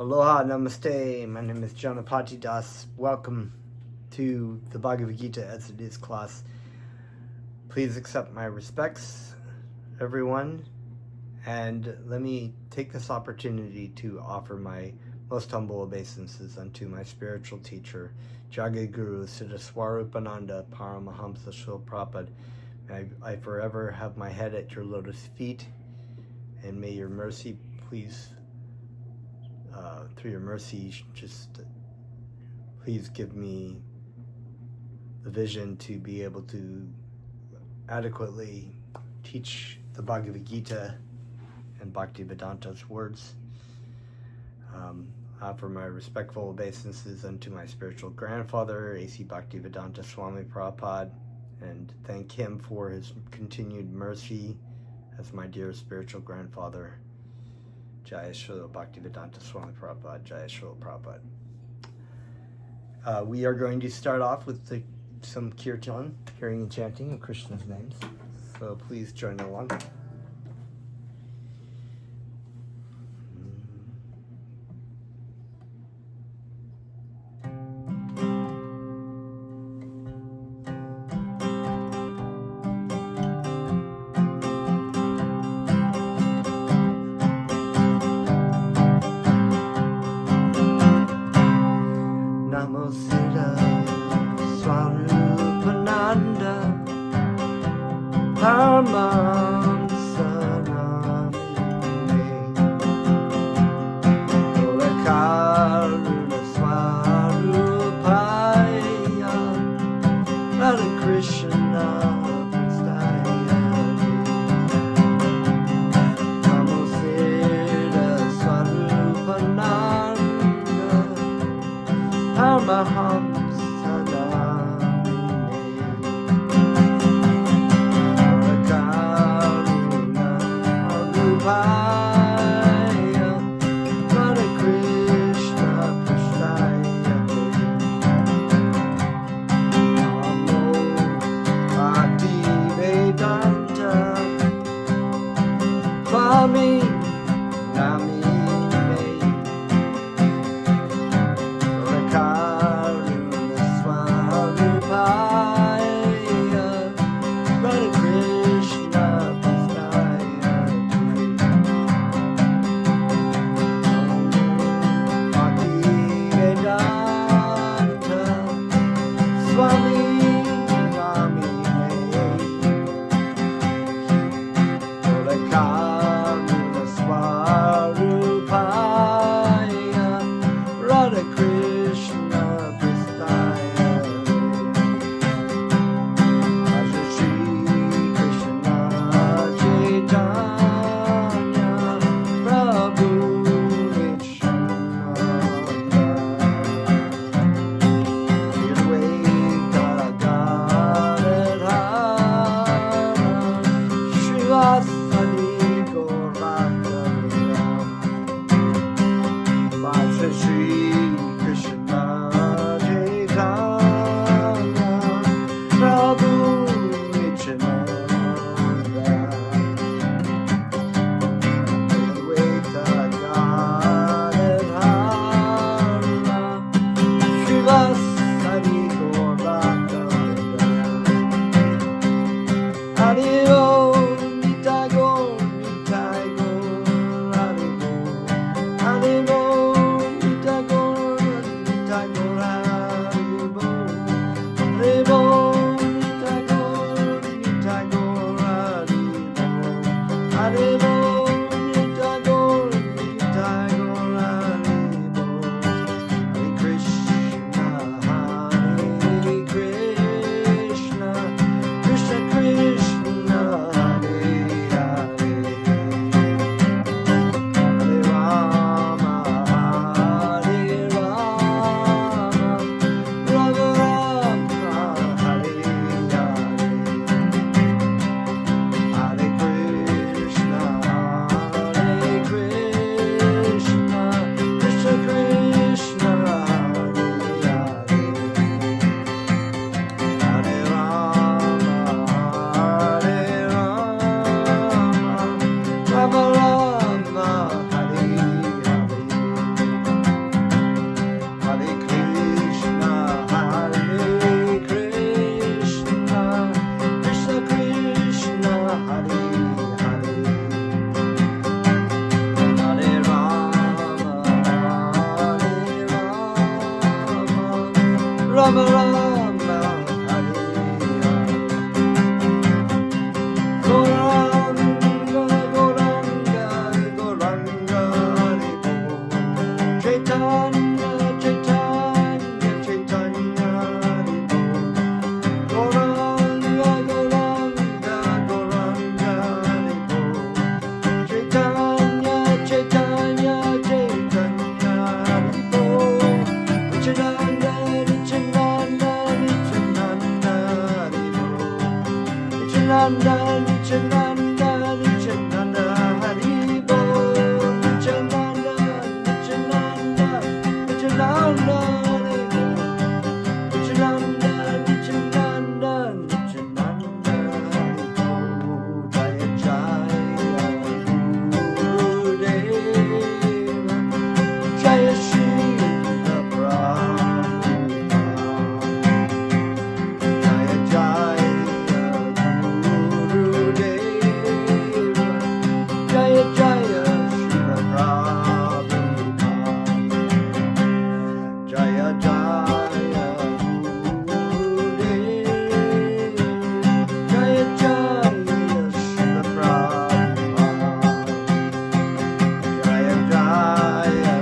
Aloha, namaste. My name is Janapati Das. Welcome to the Bhagavad Gita as it is class. Please accept my respects, everyone, and let me take this opportunity to offer my most humble obeisances unto my spiritual teacher, Jagaguru Siddhaswarupananda Paramahamsa Srila Prabhupada. May I forever have my head at your lotus feet, and may your mercy please through your mercy, just please give me the vision to be able to adequately teach the Bhagavad Gita and Bhaktivedanta's words. Offer my respectful obeisances unto my spiritual grandfather, A.C. Bhaktivedanta Swami Prabhupada, and thank him for his continued mercy as my dear spiritual grandfather. Jaya Srila Bhaktivedanta Swami Prabhupada, Jaya Srila Prabhupada. We are going to start off with some kirtan, hearing and chanting of Krishna's names. So please join along. Namo Siddha Swarupananda Paramam Sanamine Karuna Swarupaya Radha Krishna Prastaya Namo Siddha Swarupananda Paramaham Swarupa Rama Rama Hare Gauranga Gauranga Gauranga Hare Chaitanya Chaitanya Chaitanya Hare Gauranga Gauranga Gauranga Hare Chaitanya Chaitanya Chaitanya Hare Nityananda Nityananda Nityananda Hare Nityananda Nityananda Nityananda Hare Nityananda Nityananda Nityananda Hare Nityananda Nityananda Nityananda Hare Jaya Gurudeva Jaya Srila Prabhupada Jaya Jaya Gurudeva Jaya Jaya Srila Prabhupada Jaya Jaya Gurudeva Jaya Jaya Srila Prabhupada Jaya Jaya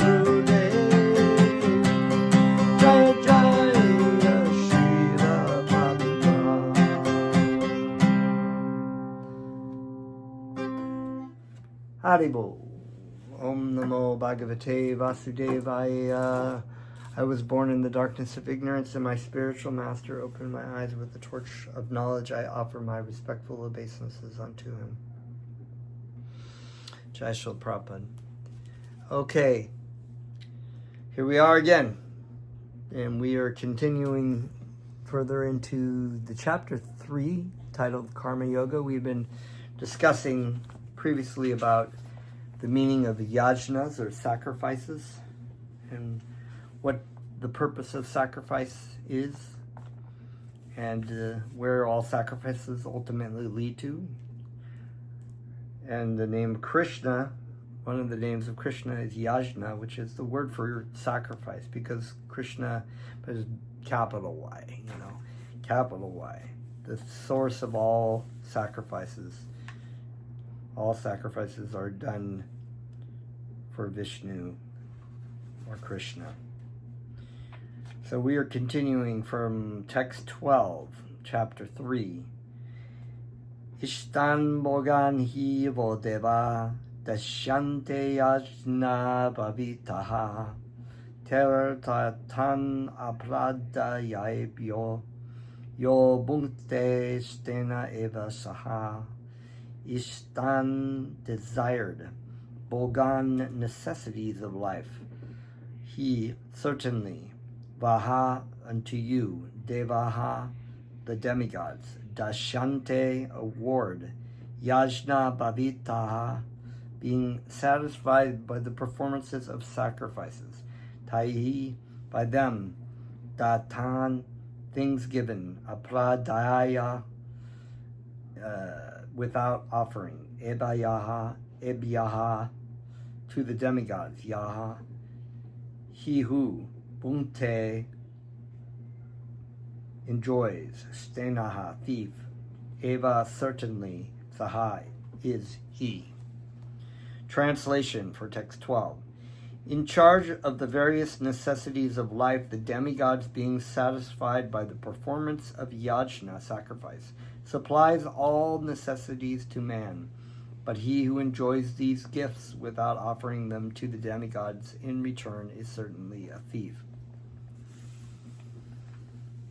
Gurudeva Jaya Jaya Srila Prabhupada Haribo Om Namo Bhagavate Vasudevaya. I was born in the darkness of ignorance, and my spiritual master opened my eyes with the torch of knowledge. I offer my respectful obeisances unto him. Jai Shri Prabhupada. Okay, here we are again, and we are continuing further into the chapter 3 titled Karma Yoga. We've been discussing previously about the meaning of yajnas, or sacrifices, and what the purpose of sacrifice is, and where all sacrifices ultimately lead to. And the name Krishna, one of the names of Krishna is Yajna, which is the word for sacrifice, because Krishna is capital Y, capital Y, the source of all sacrifices. All sacrifices are done for Vishnu or Krishna. So we are continuing from text 12, chapter 3. Ishtan Bogan hi vodeva dashyante yajna bhavitaha tertatan aprada yaebyo yo bhunkte stena eva saha. Ishtan desired, Bogan necessities of life. He certainly, Vaha unto you, Devaha the demigods, Dashyante award, Yajna Bhavitaha being satisfied by the performances of sacrifices, Taihi by them, Datan things given, Apradaya without offering, Ebyaha to the demigods, Yaha he who Bhunte enjoys, Stenaha thief, Eva certainly, Sahai is he. Translation for text 12. In charge of the various necessities of life, the demigods being satisfied by the performance of yajna, sacrifice, supplies all necessities to man. But he who enjoys these gifts without offering them to the demigods in return is certainly a thief.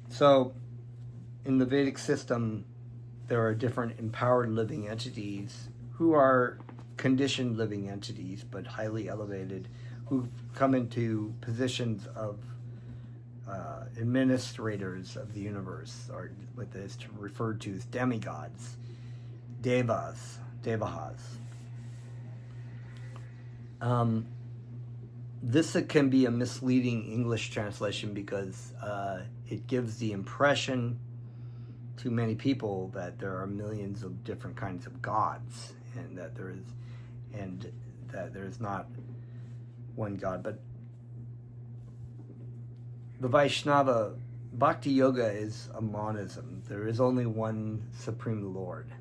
So, in the Vedic system, there are different empowered living entities who are conditioned living entities, but highly elevated, who come into positions of administrators of the universe, or what is referred to as demigods, devahas. This can be a misleading English translation because it gives the impression to many people that there are millions of different kinds of gods, and that there is not one God. But the Vaishnava Bhakti Yoga is a monism. There is only one Supreme Lord.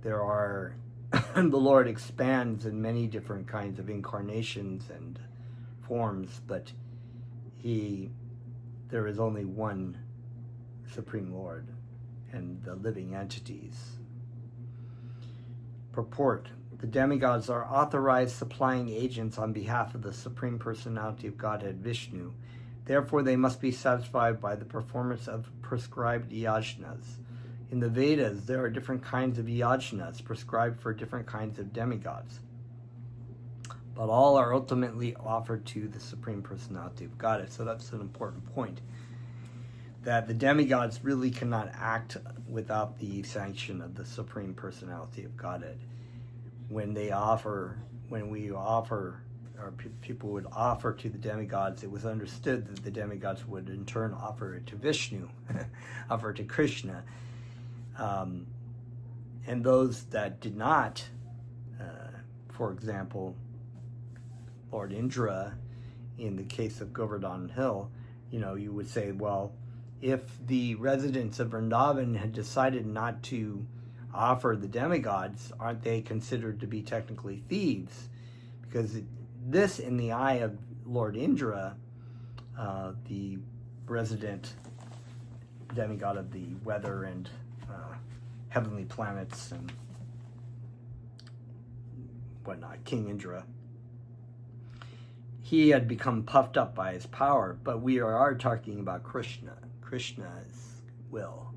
There are, the Lord expands in many different kinds of incarnations and forms, but there is only one Supreme Lord and the living entities. Purport: the demigods are authorized supplying agents on behalf of the Supreme Personality of Godhead Vishnu. Therefore, they must be satisfied by the performance of prescribed yajnas. In the Vedas, there are different kinds of yajnas prescribed for different kinds of demigods, but all are ultimately offered to the Supreme Personality of Godhead. So that's an important point, that the demigods really cannot act without the sanction of the Supreme Personality of Godhead. When people would offer to the demigods, it was understood that the demigods would in turn offer it to Vishnu, offer it to Krishna. And those that did not, for example, Lord Indra, in the case of Govardhan Hill, you would say, well, if the residents of Vrindavan had decided not to offer the demigods, aren't they considered to be technically thieves? Because this, in the eye of Lord Indra, the resident demigod of the weather and heavenly planets and whatnot, King Indra, he had become puffed up by his power. But we are talking about Krishna's will.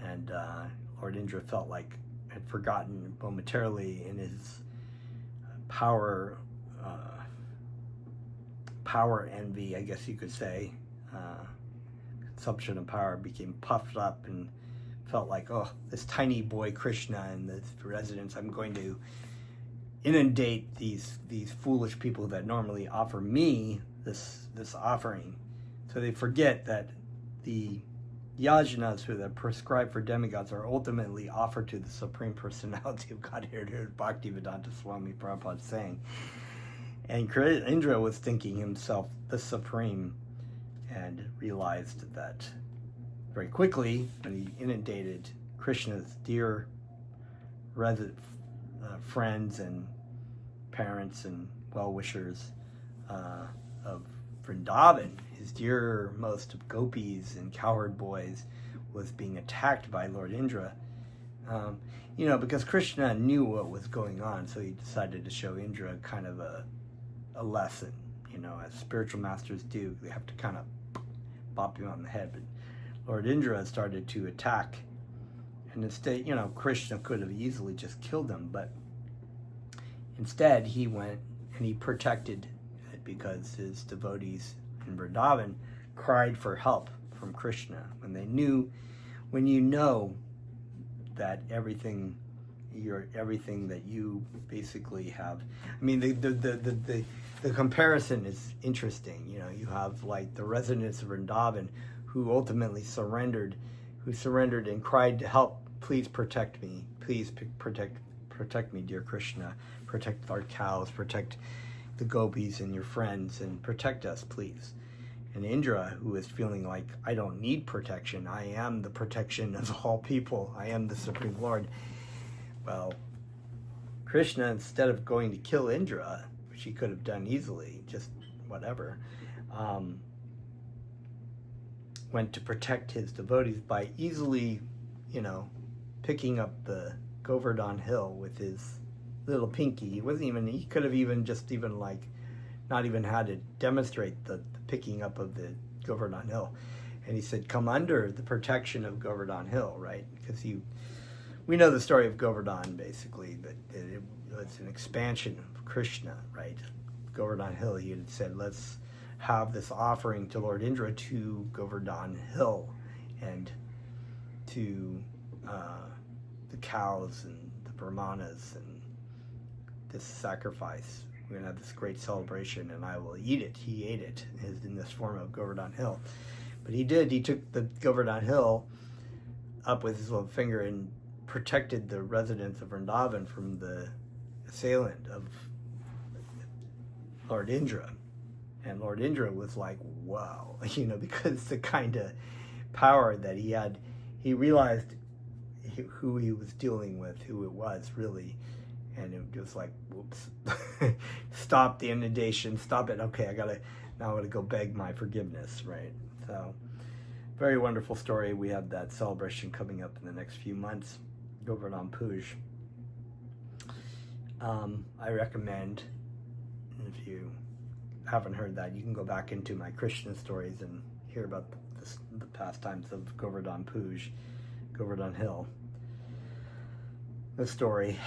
And Lord Indra felt like had forgotten momentarily in his power envy, I guess you could say, consumption of power, became puffed up and felt like, oh, this tiny boy Krishna and the residents, I'm going to inundate these foolish people that normally offer me this offering. So they forget that the yajnas, who are prescribed for demigods, are ultimately offered to the Supreme Personality of Godhead, Bhaktivedanta Swami Prabhupada saying. And Indra was thinking himself the Supreme, and realized that very quickly when he inundated Krishna's dear friends and parents and well-wishers of Vrindavan, his dearmost of gopis and cowherd boys, was being attacked by Lord Indra. Because Krishna knew what was going on, so he decided to show Indra kind of a lesson, as spiritual masters do. They have to kind of bop him on the head. But Lord Indra started to attack, and instead, Krishna could have easily just killed him, but instead he went and he protected it, because his devotees in Vrindavan cried for help from Krishna. When you know that everything that you basically have, the comparison is interesting. You have like the residents of Vrindavan who ultimately surrendered and cried to help, please protect me, please protect me, dear Krishna, protect our cows, protect the gopis and your friends, and protect us, please. And Indra, who is feeling like, I don't need protection, I am the protection of all people, I am the Supreme Lord. Well, Krishna, instead of going to kill Indra, which he could have done easily, just whatever, went to protect his devotees by easily, picking up the Govardhan Hill with his little pinky. He could have not even had to demonstrate the picking up of the Govardhan Hill. And he said, come under the protection of Govardhan Hill, right? Because we know the story of Govardhan, basically, that it's an expansion of Krishna, right? Govardhan Hill, he had said, let's have this offering to Lord Indra to Govardhan Hill, and to the cows and the brahmanas, and this sacrifice. We're going to have this great celebration, and I will eat it. He ate it in this form of Govardhan Hill. But he took the Govardhan Hill up with his little finger and protected the residents of Vrindavan from the assailant of Lord Indra. And Lord Indra was like, wow, because the kind of power that he had, he realized who he was dealing with, who it was really. And it was like, whoops, stop the inundation, stop it. Okay, now I gotta go beg my forgiveness, right? So, very wonderful story. We have that celebration coming up in the next few months, Govardhan Puj. I recommend, if you haven't heard that, you can go back into my Christian stories and hear about the pastimes of Govardhan Puj, Govardhan Hill. The story.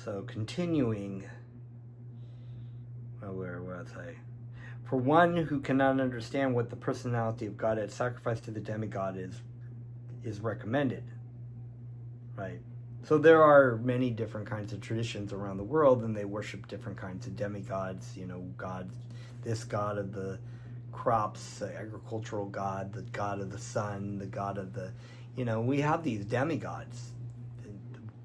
So continuing, where was I? For one who cannot understand what the personality of Godhead, sacrifice to the demigod is recommended, right? So there are many different kinds of traditions around the world, and they worship different kinds of demigods. This god of the crops, the agricultural god, the god of the sun, the god of the, we have these demigods,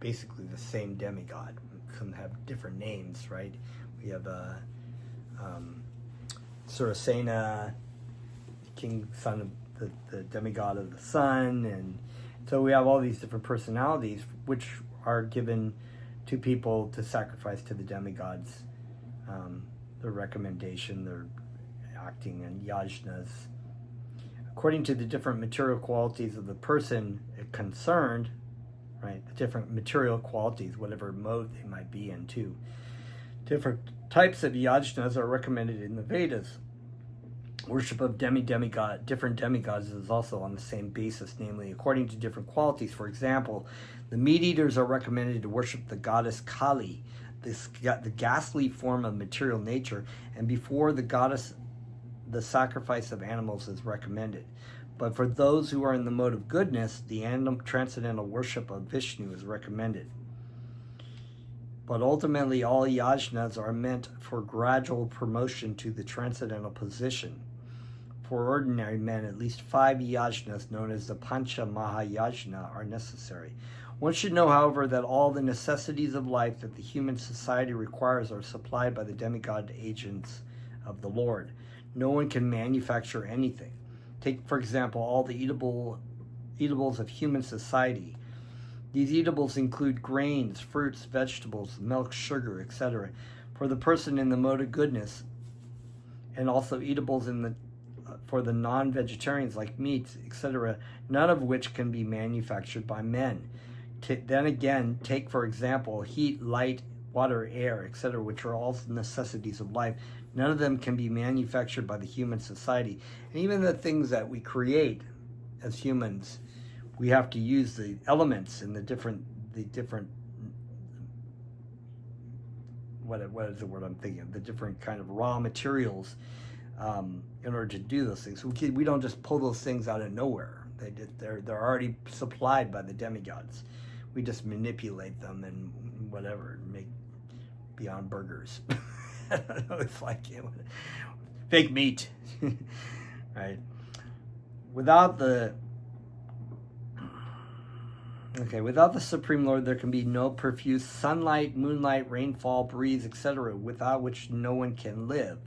basically the same demigod. Some have different names, right? We have Surasena, king, son of the demigod of the sun, and so we have all these different personalities which are given to people to sacrifice to the demigods. Their recommendation, their acting in yajnas. According to the different material qualities of the person concerned, right? The different material qualities, whatever mode they might be in too. Different types of yajnas are recommended in the Vedas. Worship of different demigods is also on the same basis, namely according to different qualities. For example, the meat eaters are recommended to worship the goddess Kali, the ghastly form of material nature, and before the goddess, the sacrifice of animals is recommended. But for those who are in the mode of goodness, the transcendental worship of Vishnu is recommended. But ultimately, all yajnas are meant for gradual promotion to the transcendental position. For ordinary men, at least 5 yajnas, known as the Pancha Mahayajna, are necessary. One should know, however, that all the necessities of life that the human society requires are supplied by the demigod agents of the Lord. No one can manufacture anything. Take, for example, all the eatables of human society. These eatables include grains, fruits, vegetables, milk, sugar, etc. for the person in the mode of goodness, and also eatables for the non-vegetarians like meats, etc., none of which can be manufactured by men. Then again, take, for example, heat, light, water, air, etc., which are all necessities of life. None of them can be manufactured by the human society. And even the things that we create as humans, we have to use the elements and the different what is the word I'm thinking of? The different kind of raw materials in order to do those things. So we don't just pull those things out of nowhere. They're already supplied by the demigods. We just manipulate them and whatever, make beyond burgers. I don't know, it's like fake meat, right? Without the Supreme Lord, there can be no profuse sunlight, moonlight, rainfall, breeze, etc., without which no one can live.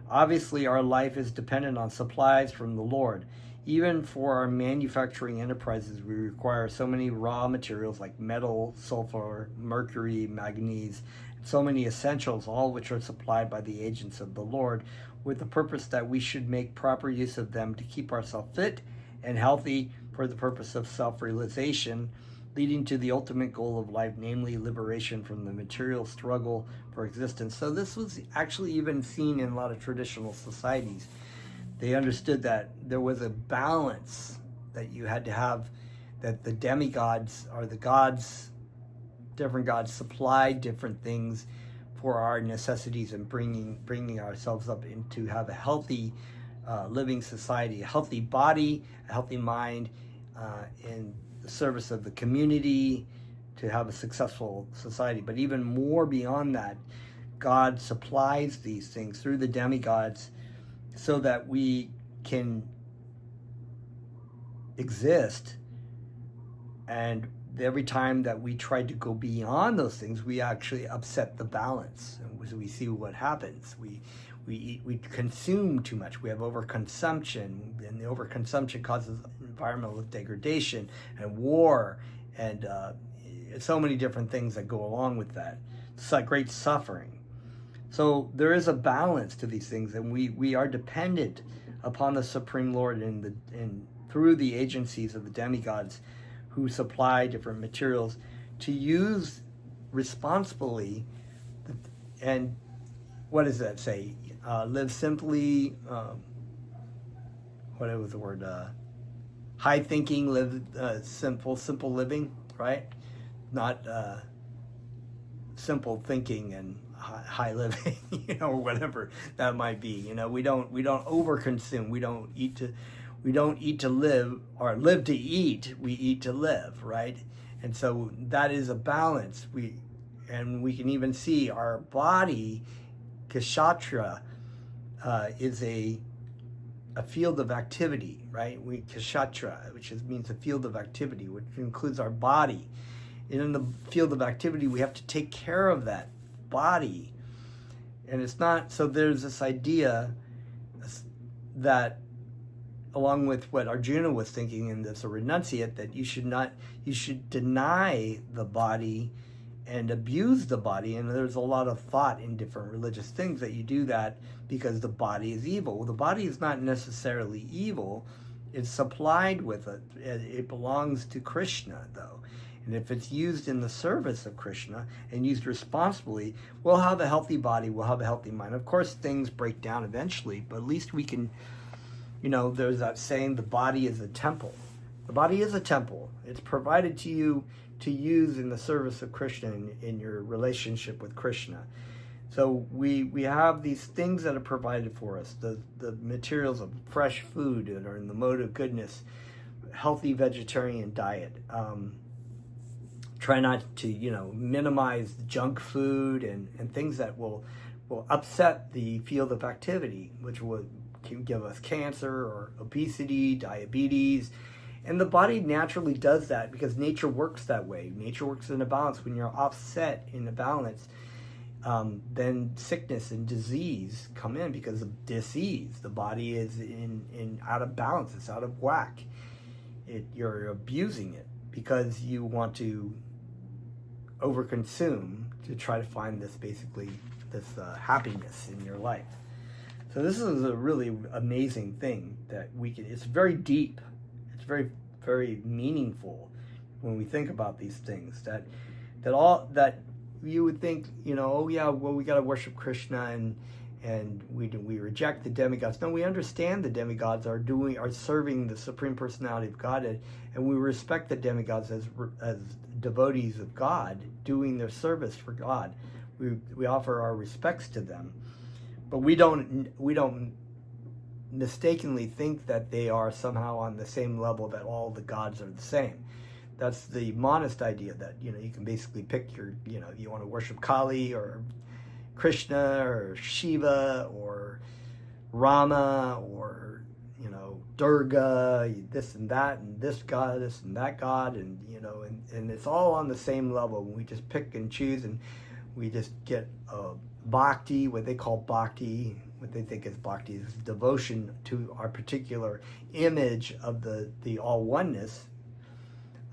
Obviously, our life is dependent on supplies from the Lord. Even for our manufacturing enterprises, we require so many raw materials like metal, sulfur, mercury, manganese, and so many essentials, all which are supplied by the agents of the Lord, with the purpose that we should make proper use of them to keep ourselves fit and healthy for the purpose of self-realization, leading to the ultimate goal of life, namely liberation from the material struggle for existence. So this was actually even seen in a lot of traditional societies. They understood that there was a balance that you had to have, that the demigods or the gods, different gods supplied different things for our necessities and bringing ourselves up into have a healthy living society, a healthy body, a healthy mind, in the service of the community, to have a successful society. But even more beyond that, God supplies these things through the demigods so that we can exist and every time that we try to go beyond those things, we actually upset the balance. And so we see what happens. We consume too much. We have overconsumption, and the overconsumption causes environmental degradation and war, and so many different things that go along with that. It's like great suffering. So there is a balance to these things, and we are dependent upon the Supreme Lord and through the agencies of the demigods who supply different materials to use responsibly. And what does that say? Live simply. What was the word? High thinking, live simple living, right? Not simple thinking and high living, or whatever that might be. We don't overconsume. We don't eat to live, or live to eat. We eat to live, right? And so that is a balance. We can even see our body, Kshatra, is a field of activity, right? Kshatra, which means a field of activity, which includes our body. And in the field of activity, we have to take care of that body. And it's not, so there's this idea that, along with what Arjuna was thinking in this renunciate, that you should deny the body and abuse the body. And there's a lot of thought in different religious things that you do that because the body is evil. Well, the body is not necessarily evil. It's supplied with it. It belongs to Krishna, though. And if it's used in the service of Krishna and used responsibly, we'll have a healthy body, we'll have a healthy mind. Of course, things break down eventually, but at least we can, there's that saying, the body is a temple. The body is a temple. It's provided to you to use in the service of Krishna in your relationship with Krishna. So we have these things that are provided for us, the materials of fresh food that are in the mode of goodness, healthy vegetarian diet. Try not to, minimize junk food and things that will upset the field of activity, which can give us cancer or obesity, diabetes. And the body naturally does that because nature works that way. Nature works in a balance. When you're offset in a balance, then sickness and disease come in because of disease. The body is in out of balance. It's out of whack. You're abusing it because you want to overconsume to try to find this happiness in your life. So this is a really amazing thing that it's very deep. It's very, very meaningful when we think about these things that you would think, oh yeah, well, we got to worship Krishna and we reject the demigods. No, we understand the demigods are serving the Supreme Personality of Godhead, and we respect the demigods as devotees of God, doing their service for God. We offer our respects to them, but we don't mistakenly think that they are somehow on the same level, that all the gods are the same. That's the monist idea that you can basically pick you want to worship Kali or Krishna or Shiva or Rama or Durga, this and that, and this goddess and that god, and and it's all on the same level. We just pick and choose, and we just get bhakti, what they call bhakti, what they think is bhakti is devotion to our particular image of the all oneness.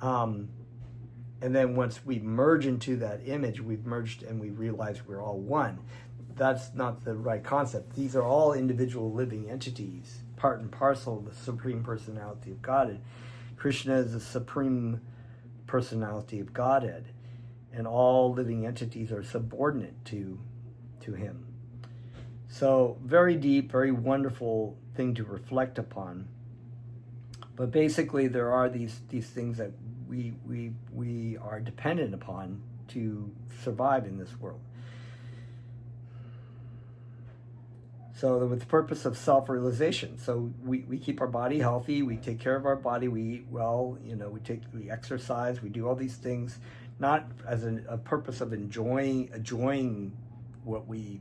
And then once we merge into that image, we've merged and we realize we're all one. That's not the right concept. These are all individual living entities, part and parcel of the Supreme Personality of Godhead. Krishna is the Supreme Personality of Godhead, and all living entities are subordinate to him. So very deep, very wonderful thing to reflect upon. But basically there are these things that we are dependent upon to survive in this world. So with the purpose of self-realization. So we keep our body healthy, we take care of our body, we eat well, we exercise, we do all these things, not as a purpose of enjoying what we,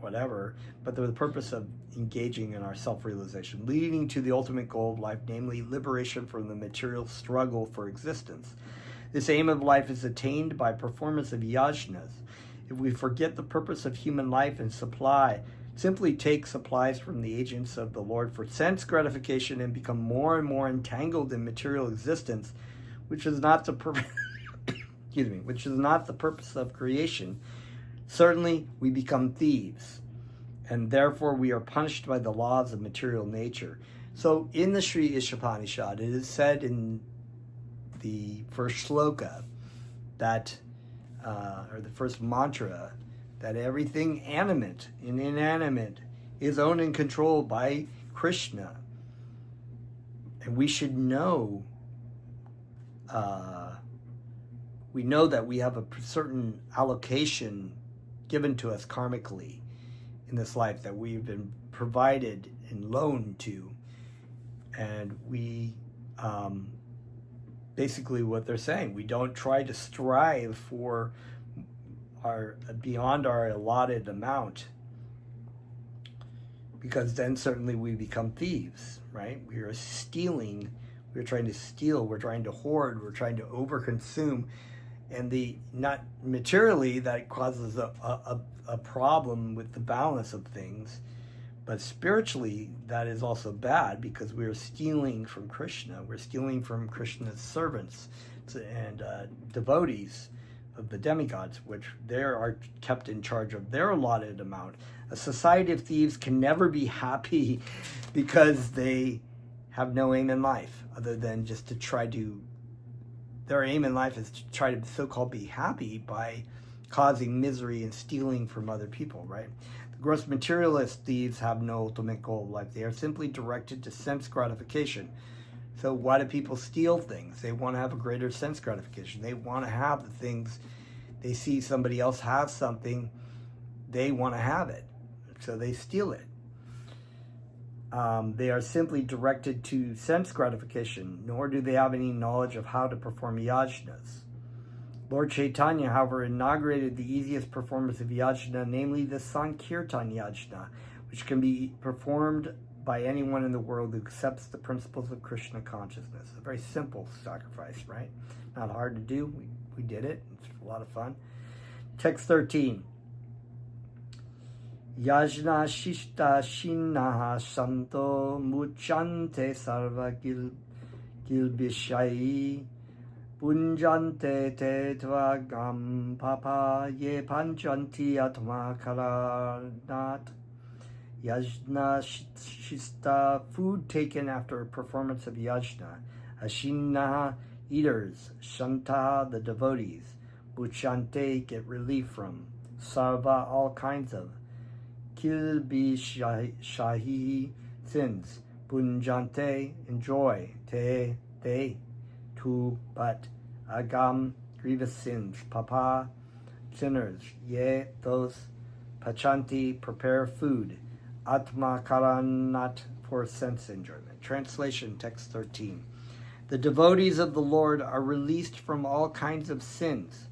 whatever, but the purpose of engaging in our self-realization, leading to the ultimate goal of life, namely liberation from the material struggle for existence. This aim of life is attained by performance of yajnas. If we forget the purpose of human life and simply take supplies from the agents of the Lord for sense gratification and become more and more entangled in material existence, which is not the which is not the purpose of creation, certainly we become thieves, and therefore we are punished by the laws of material nature. So in the Sri Ishopanishad, it is said in the first shloka that, or the first mantra, that everything animate and inanimate is owned and controlled by Krishna. And we should know, we know that we have a certain allocation given to us karmically in this life that we've been provided and loaned to. And we, basically what they're saying, we don't try to strive for beyond our allotted amount, because then certainly we become thieves, right? We are stealing, we're trying to steal, we're trying to hoard, we're trying to overconsume, and not materially that causes a problem with the balance of things, but spiritually that is also bad, because we are stealing from Krishna, we're stealing from Krishna's servants and devotees of the demigods, which they are kept in charge of their allotted amount. A society of thieves can never be happy because they have no aim in life other than just to try to, their aim in life is to try to so-called be happy by causing misery and stealing from other people, right? The gross materialist thieves have no ultimate goal of life. They are simply directed to sense gratification. So why do people steal things? They want to have a greater sense gratification. They want to have the things. They see somebody else has something, they want to have it, so they steal it. They are simply directed to sense gratification, nor do they have any knowledge of how to perform yajnas. Lord Chaitanya, however, inaugurated the easiest performance of yajna, namely the Sankirtan yajna, which can be performed by anyone in the world who accepts the principles of Krishna consciousness. A very simple sacrifice, right? Not hard to do. We did it. It's a lot of fun. Text 13. Yajna shishta shinnaha santo muchante sarva gilbishai punjante te tvagam papa ye panchanti atma karanat. Yajna shista, food taken after a performance of yajna. Ashinaha, eaters. Shanta, the devotees. Buchante, get relief from. Sarva, all kinds of. Kilbi shahi, sins. Punjante, enjoy. Te, they. Tu, but. Agam, grievous sins. Papa, sinners. Ye, those. Pachanti, prepare food. Atma karanat, for sense enjoyment. Translation, text 13. The devotees of the Lord are released from all kinds of sins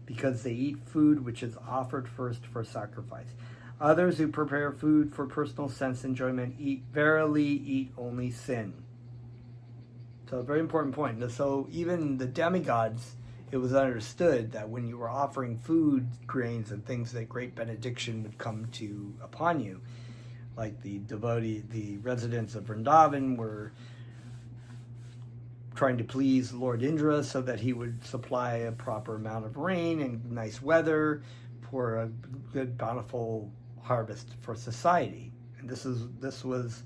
because they eat food which is offered first for sacrifice. Others who prepare food for personal sense enjoyment verily eat only sin. So a very important point. So even the demigods, it was understood that when you were offering food, grains, and things, that great benediction would come upon you. Like the residents of Vrindavan were trying to please Lord Indra so that he would supply a proper amount of rain and nice weather for a good, bountiful harvest for society. And this was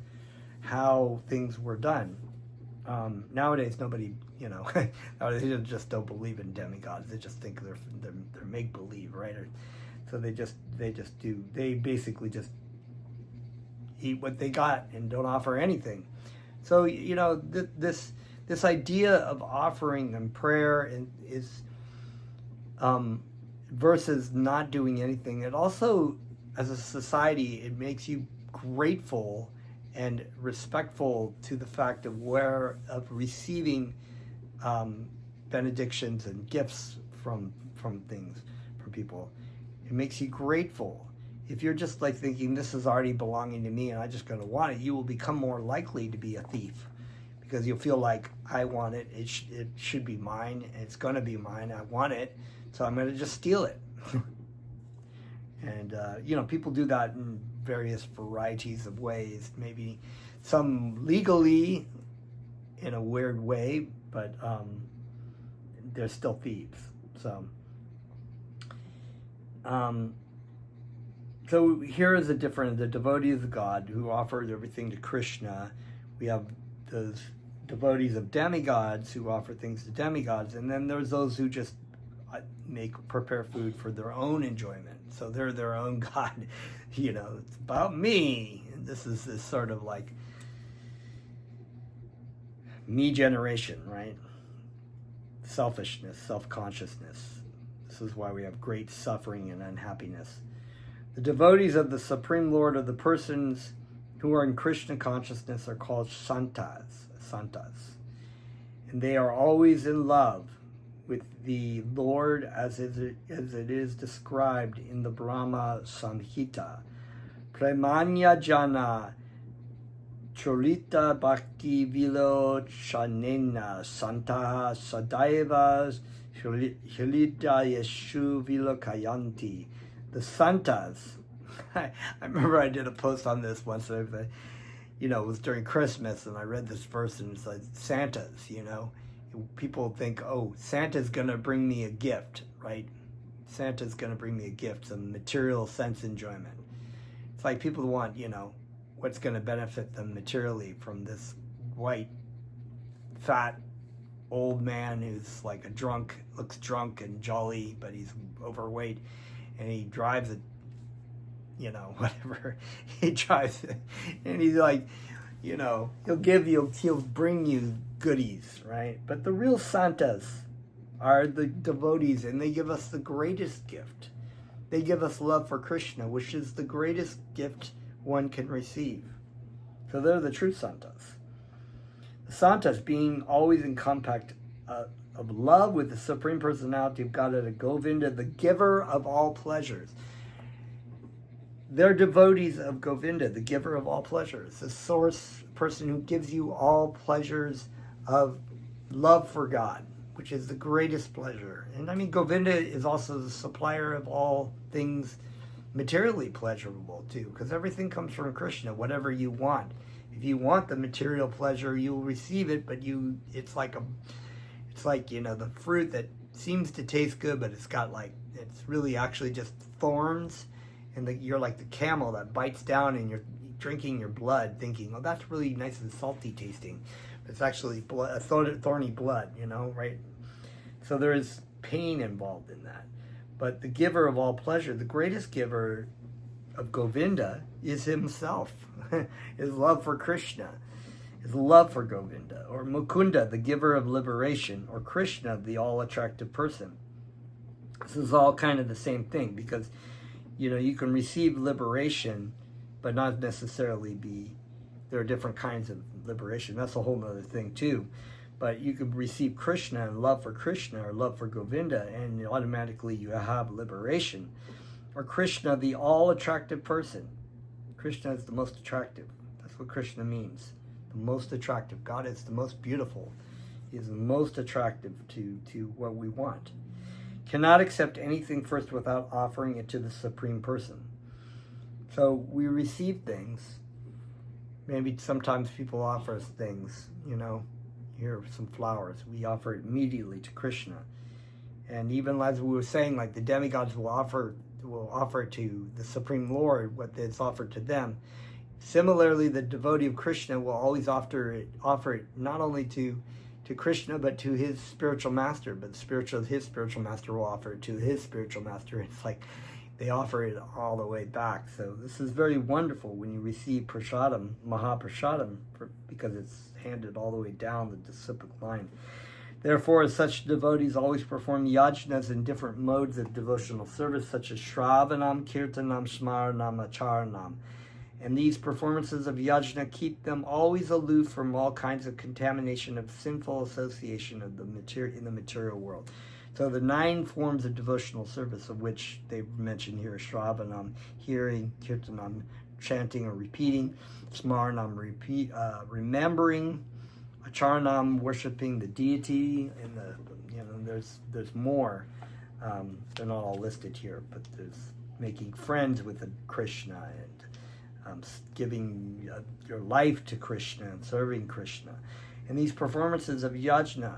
how things were done. Nowadays, nobody, nowadays they just don't believe in demigods. They just think they're make believe, right? So they basically just eat what they got and don't offer anything. So this idea of offering and prayer is versus not doing anything. It also, as a society, it makes you grateful and respectful to the fact of receiving benedictions and gifts from people. It makes you grateful. If you're just like thinking this is already belonging to me and I just gotta want it, you will become more likely to be a thief, because you'll feel like, I want it, it should be mine, it's going to be mine, I want it, so I'm going to just steal it. And, people do that in various varieties of ways, maybe some legally in a weird way, but they're still thieves. So here is the devotees of God who offered everything to Krishna. We have those devotees of demigods who offer things to demigods, and then there's those who just prepare food for their own enjoyment. So they're their own God. It's about me. And this is this sort of like me generation, right? Selfishness, self-consciousness. This is why we have great suffering and unhappiness. The devotees of the Supreme Lord, or the persons who are in Krishna consciousness, are called santas. And they are always in love with the Lord as it is described in the Brahma Samhita. Premanya jana cholita bhakti vilo chanena santaha sadaivas hilidayeshu vilo kayanti. The santas. I remember I did a post on this once. It was during Christmas, and I read this verse, and it's like, Santas, people think, oh, Santa's going to bring me a gift, right? Santa's going to bring me a gift, some material sense enjoyment. It's like people want, what's going to benefit them materially from this white, fat, old man who's like looks drunk and jolly, but he's overweight, and he drives whatever. He drives it, and he's like, he'll bring you goodies, right? But the real santas are the devotees, and they give us the greatest gift. They give us love for Krishna, which is the greatest gift one can receive. So they're the true santas. The santas, being always in compact of love with the Supreme Personality of Godhead, Govinda, the giver of all pleasures. They're devotees of Govinda, the giver of all pleasures, the source person who gives you all pleasures of love for God, which is the greatest pleasure. And Govinda is also the supplier of all things materially pleasurable too, because everything comes from Krishna, whatever you want. If you want the material pleasure, you'll receive it, but it's like the fruit that seems to taste good, but it's really actually just thorns. And you're like the camel that bites down, and you're drinking your blood, thinking, oh, that's really nice and salty tasting. But it's actually blood, thorny blood, right? So there is pain involved in that. But the giver of all pleasure, the greatest giver of Govinda, is himself. His love for Krishna, his love for Govinda. Or Mukunda, the giver of liberation. Or Krishna, the all-attractive person. This is all kind of the same thing, because you can receive liberation, but not necessarily there are different kinds of liberation. That's a whole other thing too. But you could receive Krishna and love for Krishna, or love for Govinda, and automatically you have liberation. Or Krishna, the all-attractive person. Krishna is the most attractive. That's what Krishna means. The most attractive. God is the most beautiful. He is the most attractive to what we want. Cannot accept anything first without offering it to the Supreme Person. So we receive things. Maybe sometimes people offer us things, here are some flowers. We offer it immediately to Krishna. And even as we were saying, like the demigods will offer to the Supreme Lord what is offered to them. Similarly, the devotee of Krishna will always offer it not only to Krishna, but to his spiritual master. But his spiritual master will offer it to his spiritual master. It's like they offer it all the way back. So this is very wonderful when you receive prasadam, mahaprasadam, because it's handed all the way down the disciplic line. Therefore, such devotees always perform yajnas in different modes of devotional service, such as shravanam, kirtanam, smaranam, acharanam. And these performances of yajna keep them always aloof from all kinds of contamination of sinful association of in the material world. So the 9 forms of devotional service, of which they've mentioned here, shravanam, hearing, kirtanam, chanting or repeating, smaranam, remembering, Acharanam, worshiping the deity, and there's more. They're not all listed here, but there's making friends with Krishna and giving your life to Krishna and serving Krishna. And these performances of yajna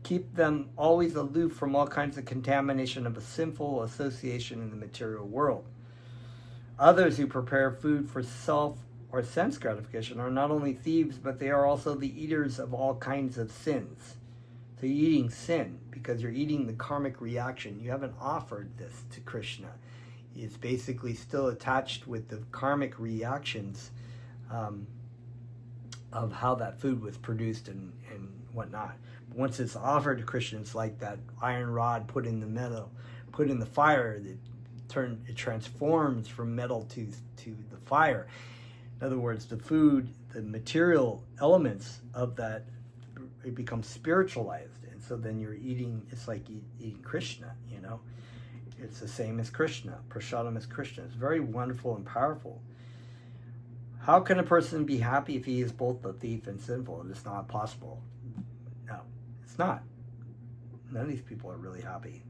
keep them always aloof from all kinds of contamination of a sinful association in the material world. Others who prepare food for self or sense gratification are not only thieves, but they are also the eaters of all kinds of sins. So you're eating sin because you're eating the karmic reaction. You haven't offered this to Krishna. It's basically still attached with the karmic reactions of how that food was produced and whatnot. But once it's offered to Krishna, it's like that iron rod put in the metal, put in the fire. It transforms from metal to the fire. In other words, the food, the material elements of that, it becomes spiritualized, and so then you're eating. It's like eating Krishna. It's the same as Krishna. Prasadam is Krishna. It's very wonderful and powerful. How can a person be happy if he is both a thief and sinful? It's not possible. No, it's not. None of these people are really happy.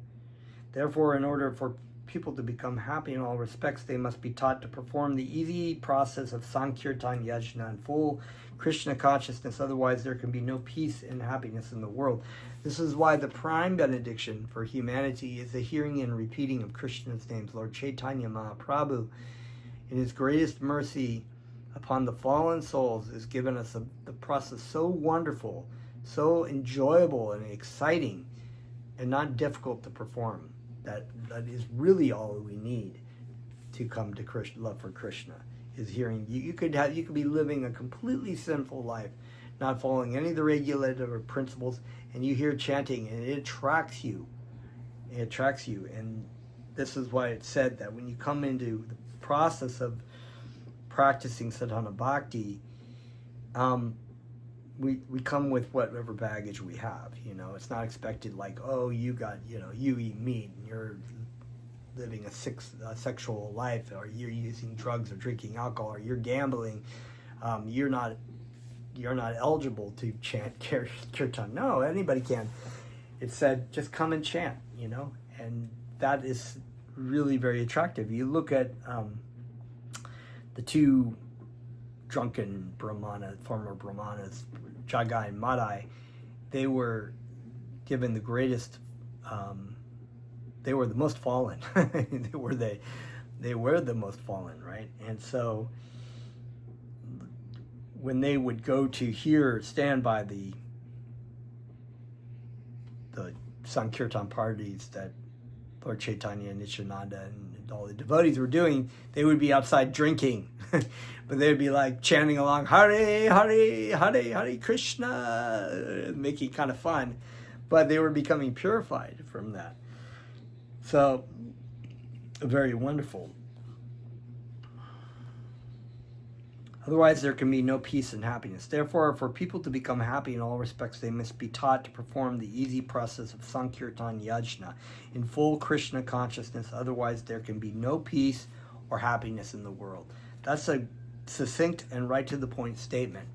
Therefore, in order for people to become happy in all respects, they must be taught to perform the easy process of Sankirtan Yajna in full Krishna consciousness. Otherwise, there can be no peace and happiness in the world. This is why the prime benediction for humanity is the hearing and repeating of Krishna's names. Lord Chaitanya Mahaprabhu, in his greatest mercy upon the fallen souls, has given us the process so wonderful, so enjoyable and exciting, and not difficult to perform. That is really all we need to come to Krishna, love for Krishna, is hearing. You could be living a completely sinful life, not following any of the regulative principles, and you hear chanting, and it attracts you. It attracts you, and this is why it's said that when you come into the process of practicing sadhana bhakti, we come with whatever baggage we have. It's not expected like, oh, you eat meat and you're living a sexual life, or you're using drugs or drinking alcohol, or you're gambling. You're not eligible to chant kirtan. No, anybody can. It said just come and chant, and that is really very attractive. You look at the two drunken former brahmanas, Jagai and Madai. They were given the greatest. They were the most fallen. They were the most fallen, right? And so when they would go to stand by the Sankirtan parties that Lord Chaitanya and Nityananda and all the devotees were doing, they would be outside drinking. But they would be like chanting along, Hare, Hare, Hare, Hare Krishna, making kind of fun. But they were becoming purified from that. So, very wonderful. Otherwise, there can be no peace and happiness. Therefore, for people to become happy in all respects, they must be taught to perform the easy process of Sankirtan Yajna in full Krishna consciousness. Otherwise, there can be no peace or happiness in the world. That's a succinct and right to the point statement.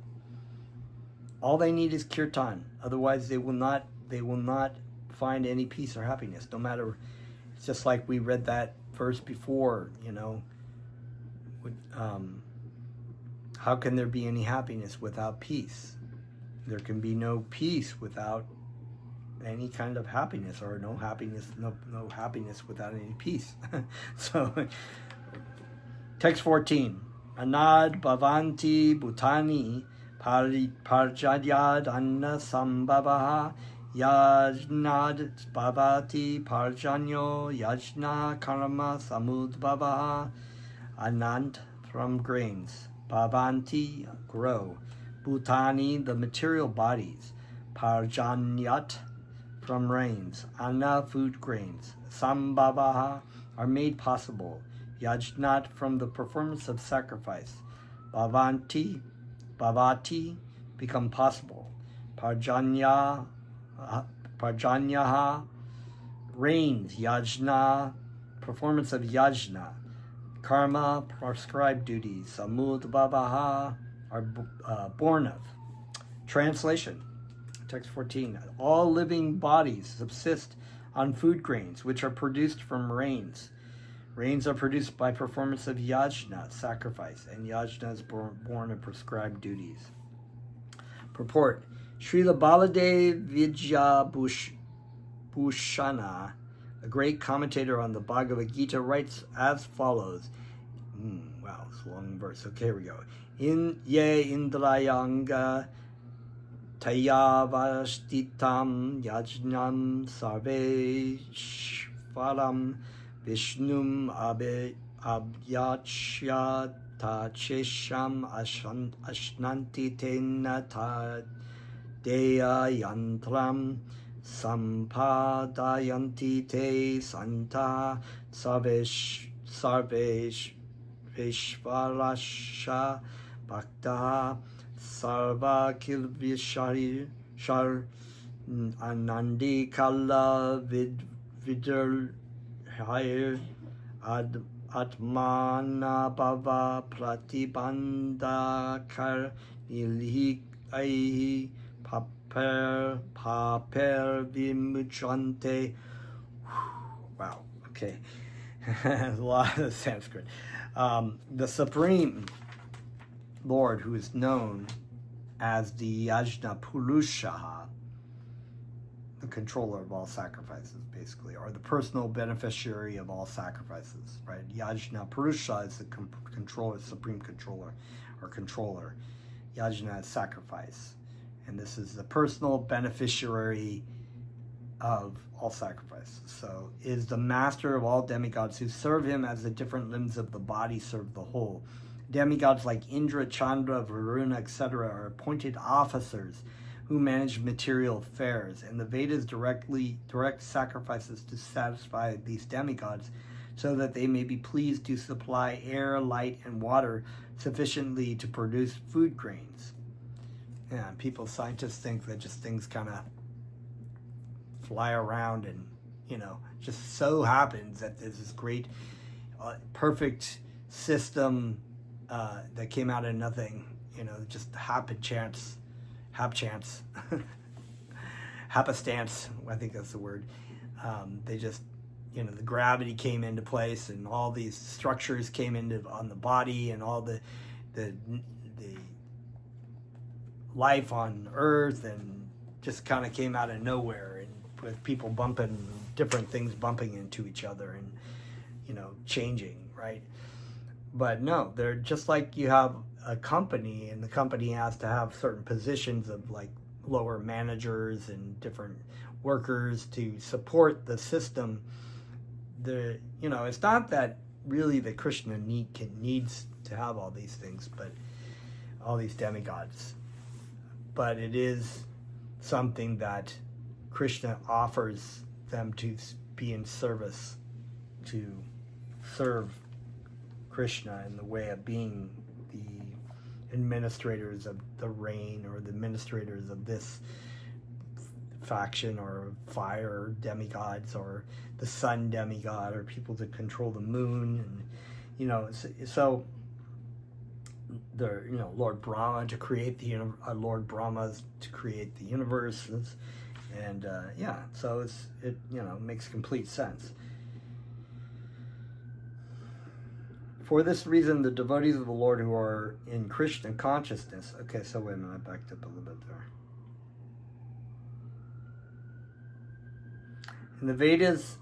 All they need is kirtan. Otherwise, they will not find any peace or happiness. No matter, it's just like we read that verse before. How can there be any happiness without peace? There can be no peace without any kind of happiness, or no happiness without any peace. So, text 14. Anad bhavanti bhutani parjadyad anna sambhavaha yajnad bhavati parjanyo yajna karma samudbhavaha. Anand, from grains. Bhavanti, grow. Bhutani, the material bodies. Parjanyat, from rains. Anna, food grains. Sambhavaha, are made possible. Yajnat, from the performance of sacrifice. Bhavati, become possible. Parjanyaha, rains. Yajna, performance of yajna. Karma, prescribed duties. Samudbhavaha, are born of. Translation, text 14. All living bodies subsist on food grains, which are produced from rains. Rains are produced by performance of yajna, sacrifice, and yajna is born of prescribed duties. Purport. Srila Baladev Bhushana, a great commentator on the Bhagavad Gita, writes as follows. Wow, it's a long verse. Okay, here we go. Ye indrayanga tayavashtitam yajnam sarveshvaram vishnum abhyachya tachesham ashnanti tena tadeya yantram sampadayanti te santa sarvesh Vishvarasha Bhakta Sarva Kilvishari Shar Anandi Kala Vidar Hire Atmana Bhava Pratibanda Kar Nilhi Aihi Paper Vimuchante. Wow, okay. A lot of Sanskrit. The Supreme Lord, who is known as the Yajna Purusha, the controller of all sacrifices, basically, or the personal beneficiary of all sacrifices, right? Yajna Purusha is the controller, supreme controller, or controller. Yajna is sacrifice. And this is the personal beneficiary of all sacrifices. So is the master of all demigods who serve him as the different limbs of the body serve the whole. Demigods like Indra, Chandra, Varuna, etc. are appointed officers who manage material affairs, and the Vedas direct sacrifices to satisfy these demigods so that they may be pleased to supply air, light, and water sufficiently to produce food grains. Yeah, scientists think that just things kind of fly around, and just so happens that there's this great perfect system that came out of nothing, just happenstance, I think that's the word. They just, the gravity came into place, and all these structures came on the body, and all the life on Earth, and just kind of came out of nowhere, and with people different things bumping into each other, and changing, right? But no, they're just like you have a company, and the company has to have certain positions of like lower managers and different workers to support the system. It's not that really that Krishna needs to have all these things, but all these demigods, but it is something that Krishna offers them to be in service, to serve Krishna in the way of being the administrators of the rain, or the administrators of this faction, or fire demigods, or the sun demigod, or people to control the moon, and so the Lord Brahma to create Lord Brahma's to create the universes, and so it makes complete sense. For this reason, the devotees of the Lord who are in Krishna consciousness. Okay, so wait a minute, I backed up a little bit there. In the Vedas,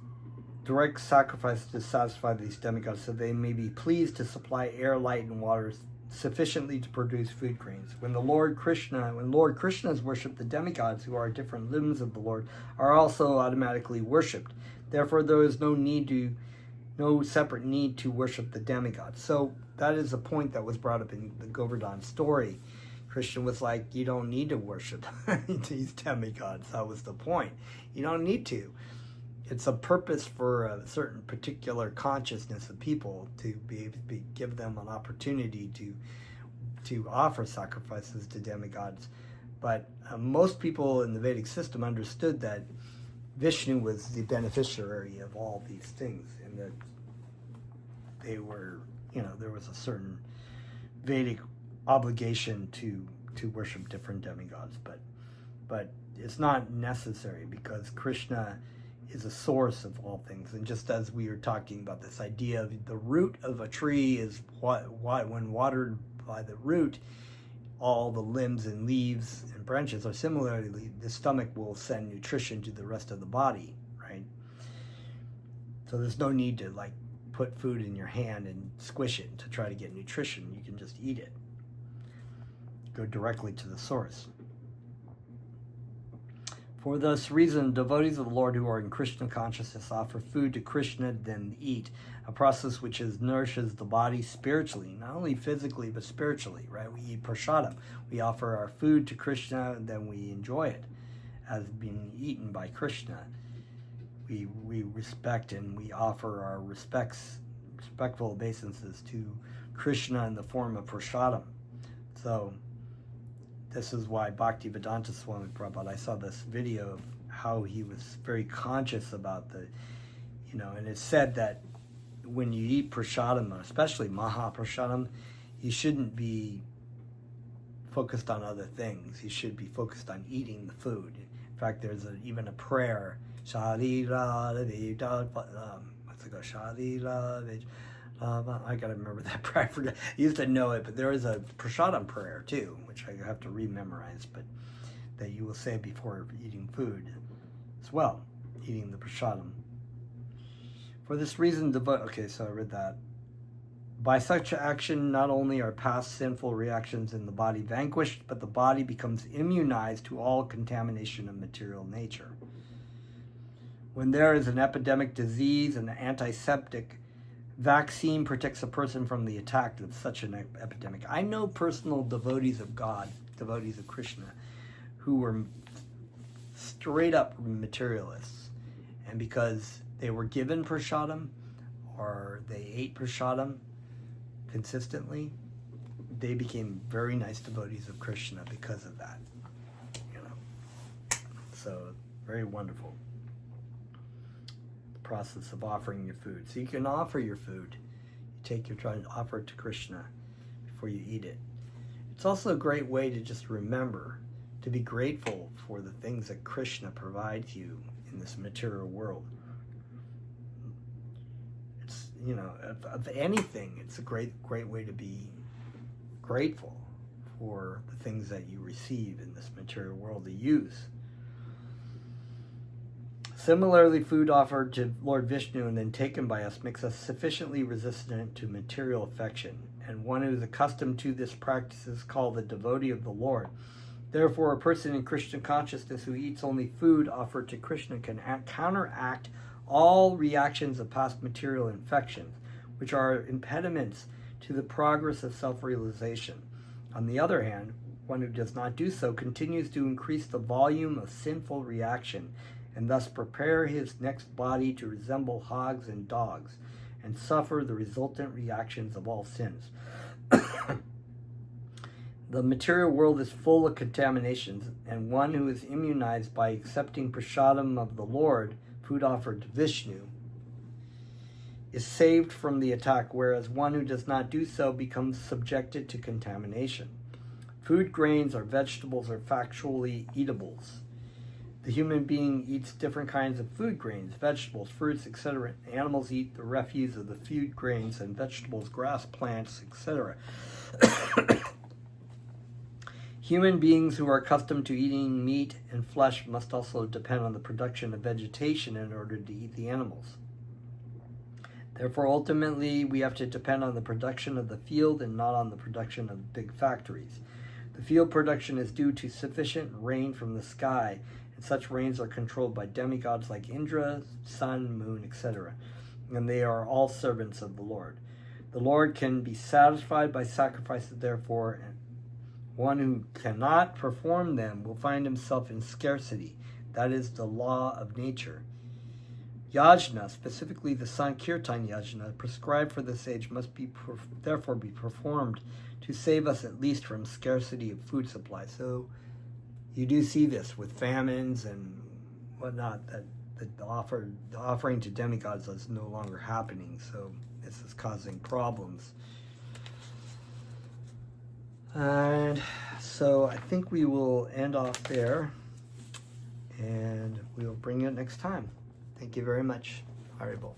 direct sacrifices to satisfy these demigods so they may be pleased to supply air, light, and water sufficiently to produce food grains. When Lord Krishna is worshipped, the demigods, who are different limbs of the Lord, are also automatically worshipped. Therefore, there is no separate need to worship the demigods. So that is a point that was brought up in the Govardhan story. Krishna was like, you don't need to worship these demigods. That was the point. You don't need to. It's a purpose for a certain particular consciousness of people to be able to give them an opportunity to offer sacrifices to demigods. But most people in the Vedic system understood that Vishnu was the beneficiary of all these things, and that they were, there was a certain Vedic obligation to to worship different demigods, but it's not necessary, because Krishna is a source of all things. And just as we were talking about this idea of the root of a tree is when watered by the root, all the limbs and leaves and branches are similarly, the stomach will send nutrition to the rest of the body, right? So there's no need to like put food in your hand and squish it to try to get nutrition. You can just eat it. Go directly to the source. For this reason, devotees of the Lord who are in Krishna consciousness offer food to Krishna, then eat, a process which nourishes the body spiritually, not only physically, but spiritually, right? We eat prasadam. We offer our food to Krishna, and then we enjoy it as being eaten by Krishna. We respect and we offer our respectful obeisances to Krishna in the form of prasadam. So this is why Bhaktivedanta Swami Prabhupada, I saw this video of how he was very conscious about and it's said that when you eat prasadam, especially Mahaprasadam, you shouldn't be focused on other things. You should be focused on eating the food. In fact, there's even a prayer, Sharira, what's it called? Sharira, I gotta remember that prayer. I forgot. I used to know it, but there is a prasadam prayer too, which I have to rememorize, but that you will say before eating food as well, eating the prasadam. For this reason, okay, so I read that. By such action, not only are past sinful reactions in the body vanquished, but the body becomes immunized to all contamination of material nature. When there is an epidemic disease, an antiseptic vaccine protects a person from the attack of such an epidemic. I know personal devotees of God, devotees of Krishna, who were straight up materialists. And because they were given prasadam, or they ate prasadam consistently, they became very nice devotees of Krishna because of that. So, very wonderful. Process of offering your food. So you can offer your food. Try and offer it to Krishna before you eat it. It's also a great way to just remember to be grateful for the things that Krishna provides you in this material world. It's, of anything, it's a great way to be grateful for the things that you receive in this material world to use. Similarly, food offered to Lord Vishnu and then taken by us makes us sufficiently resistant to material affection, and one who is accustomed to this practice is called the devotee of the Lord. Therefore, a person in Krishna consciousness who eats only food offered to Krishna can counteract all reactions of past material infections, which are impediments to the progress of self-realization. On the other hand, one who does not do so continues to increase the volume of sinful reaction, and thus prepare his next body to resemble hogs and dogs, and suffer the resultant reactions of all sins. The material world is full of contaminations, and one who is immunized by accepting prasadam of the Lord, food offered to Vishnu, is saved from the attack, whereas one who does not do so becomes subjected to contamination. Food grains or vegetables are factually eatables. The human being eats different kinds of food grains, vegetables, fruits, etc. Animals eat the refuse of the food grains and vegetables, grass, plants, etc. Human beings who are accustomed to eating meat and flesh must also depend on the production of vegetation in order to eat the animals. Therefore, ultimately, we have to depend on the production of the field and not on the production of big factories. The field production is due to sufficient rain from the sky, and such rains are controlled by demigods like Indra, sun, moon, etc., and they are all servants of the Lord. The Lord can be satisfied by sacrifices, therefore, and one who cannot perform them will find himself in scarcity. That is the law of nature. Yajna, specifically the Sankirtan Yajna, prescribed for this age must therefore be performed to save us at least from scarcity of food supply. So you do see this with famines and whatnot, that the offering to demigods is no longer happening. So this is causing problems. And So I think we will end off there, and we will bring it next time. Thank you very much. Haribo.